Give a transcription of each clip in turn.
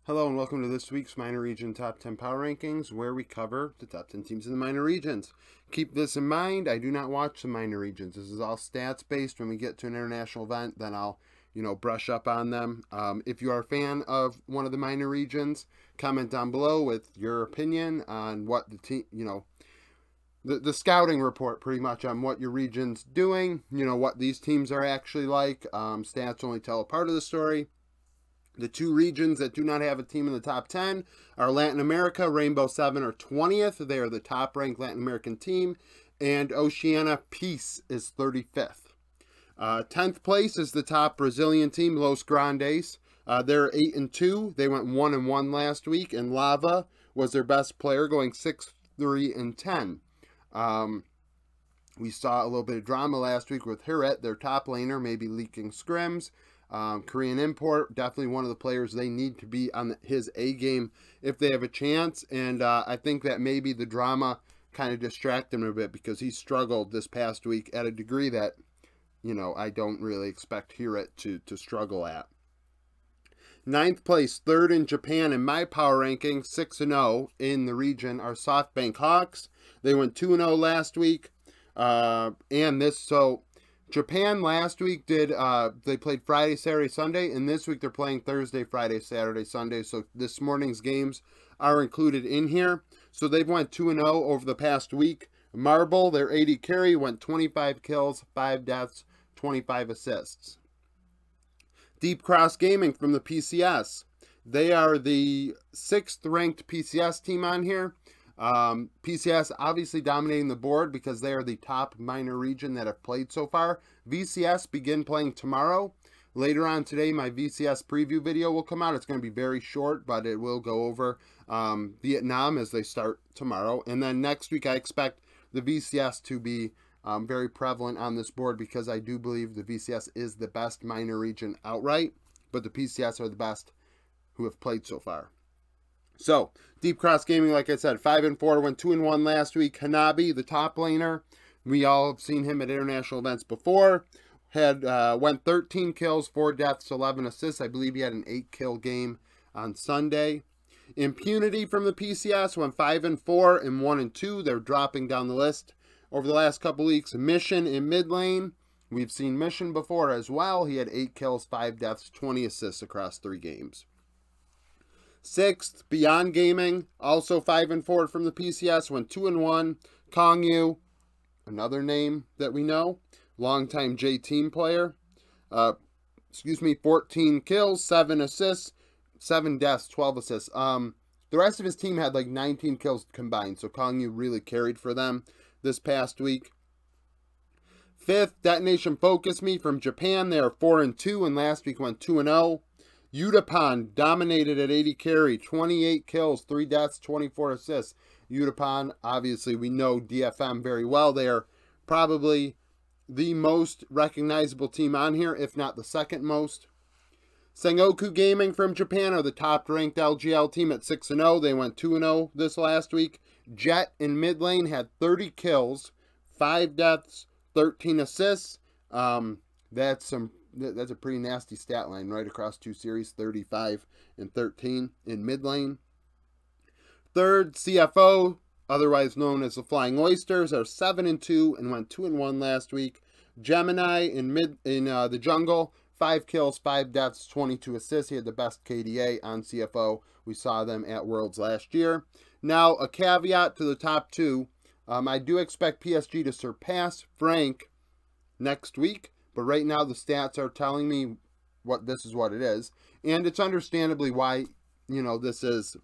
Hello and welcome to this week's Minor Region Top 10 Power Rankings, where we cover the top 10 teams in the minor regions. Keep this in mind, I do not watch the minor regions. This is all stats based. When we get to an international event, then I'll, brush up on them. If you are a fan of one of the minor regions, comment down below with your opinion on what the team, the scouting report pretty much on what your region's doing, what these teams are actually like. Stats only tell a part of the story. The two regions that do not have a team in the top 10 are Latin America. Rainbow 7 are 20th. They are the top-ranked Latin American team. And Oceania Peace is 35th. 10th place is the top Brazilian team, Los Grandes. They're 8-2. They went 1-1 last week. And Lava was their best player, going 6-3-10. We saw a little bit of drama last week with Hiret, their top laner, maybe leaking scrims. Korean import, definitely one of the players they need to be on his A game if they have a chance. And I think that maybe the drama kind of distracted him a bit because he struggled this past week at a degree that, I don't really expect Hiret to struggle at. 9th place, third in Japan in my power ranking, 6-0 in the region, are SoftBank Hawks. They went 2-0 last week. Japan last week they played Friday, Saturday, Sunday, and this week they're playing Thursday, Friday, Saturday, Sunday. So this morning's games are included in here. So they've went 2-0 over the past week. Marble, their AD carry, went 25 kills, 5 deaths, 25 assists. Deep Cross Gaming from the PCS. They are the 6th ranked PCS team on here. PCS obviously dominating the board because they are the top minor region that have played so far. VCS begin playing tomorrow. Later on today, my VCS preview video will come out. It's going to be very short, but it will go over Vietnam as they start tomorrow. And then next week, I expect the VCS to be very prevalent on this board because I do believe the VCS is the best minor region outright, but the PCS are the best who have played so far. So, Deep Cross Gaming, like I said, 5-4, went 2-1 last week. Hanabi, the top laner, we all have seen him at international events before. Went 13 kills, 4 deaths, 11 assists. I believe he had an 8-kill game on Sunday. Impunity from the PCS went 5-4 and 1-2. They're dropping down the list over the last couple weeks. Mission in mid lane. We've seen Mission before as well. He had 8 kills, 5 deaths, 20 assists across 3 games. 6th, Beyond Gaming, also 5-4 from the PCS, went 2-1. Kongyu, another name that we know, longtime J-Team player. 14 kills, 7 assists, 7 deaths, 12 assists. The rest of his team had like 19 kills combined, so Kongyu really carried for them this past week. 5th, Detonation Focus Me from Japan. They are 4-2, and last week went 2-0. Utapan dominated at 80 carry, 28 kills, 3 deaths, 24 assists. Utapan, obviously, we know DFM very well. They are probably the most recognizable team on here, if not the second most. Sengoku Gaming from Japan are the top-ranked LGL team at 6-0. They went 2-0 this last week. Jet in mid lane had 30 kills, 5 deaths, 13 assists. That's a pretty nasty stat line right across 2 series, 35 and 13 in mid lane. 3rd, CFO, otherwise known as the Flying Oysters, are 7-2 and went 2-1 last week. Gemini in the jungle, 5 kills, 5 deaths, 22 assists. He had the best KDA on CFO. We saw them at Worlds last year. Now, a caveat to the top 2. I do expect PSG to surpass Frank next week. But right now, the stats are telling me this is what it is. And it's understandably why, this is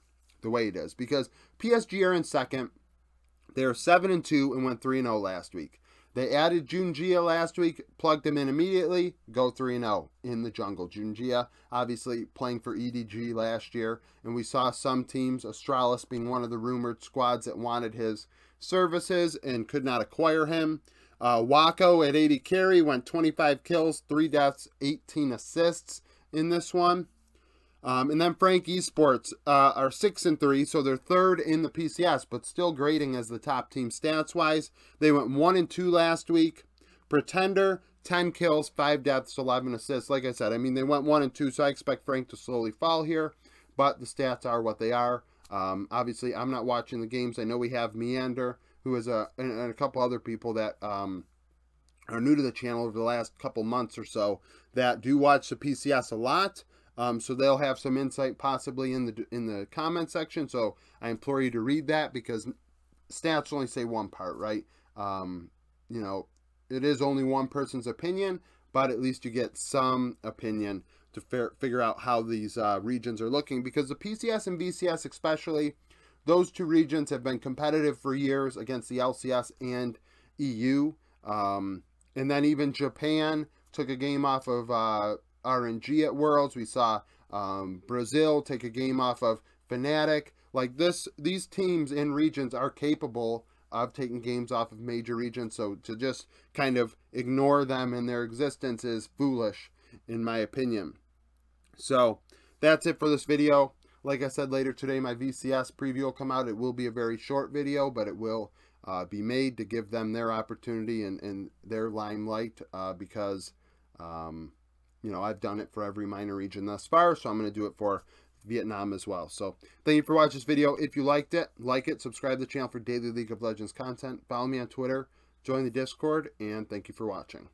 the way it is. Because PSG are in second. They're 7-2 and went 3-0 last week. They added Junjia last week, plugged him in immediately, go 3-0 in the jungle. Junjia, obviously, playing for EDG last year. And we saw some teams, Astralis being one of the rumored squads that wanted his services and could not acquire him. Wako at 80 carry, went 25 kills, 3 deaths, 18 assists in this one. And then Frank Esports are 6-3, so they're 3rd in the PCS, but still grading as the top team stats-wise. They went 1-2 last week. Pretender, 10 kills, 5 deaths, 11 assists. Like I said, they went 1-2, so I expect Frank to slowly fall here. but the stats are what they are. Obviously, I'm not watching the games. I know we have Meander, who is and a couple other people that are new to the channel over the last couple months or so that do watch the PCS a lot. So they'll have some insight possibly in the comment section. So I implore you to read that, because stats only say one part, right? You know, it is only one person's opinion, but at least you get some opinion to figure out how these regions are looking, because the PCS and VCS especially, those two regions have been competitive for years against the LCS and EU. And then even Japan took a game off of RNG at Worlds. We saw Brazil take a game off of Fnatic. Like these teams in regions are capable of taking games off of major regions. So to just kind of ignore them and their existence is foolish, in my opinion. So that's it for this video. Like I said, later today, my VCS preview will come out. It will be a very short video, but it will be made to give them their opportunity and their limelight, because, you know, I've done it for every minor region thus far, so I'm going to do it for Vietnam as well. So thank you for watching this video. If you liked it, like it, subscribe to the channel for daily League of Legends content, follow me on Twitter, join the Discord, and thank you for watching.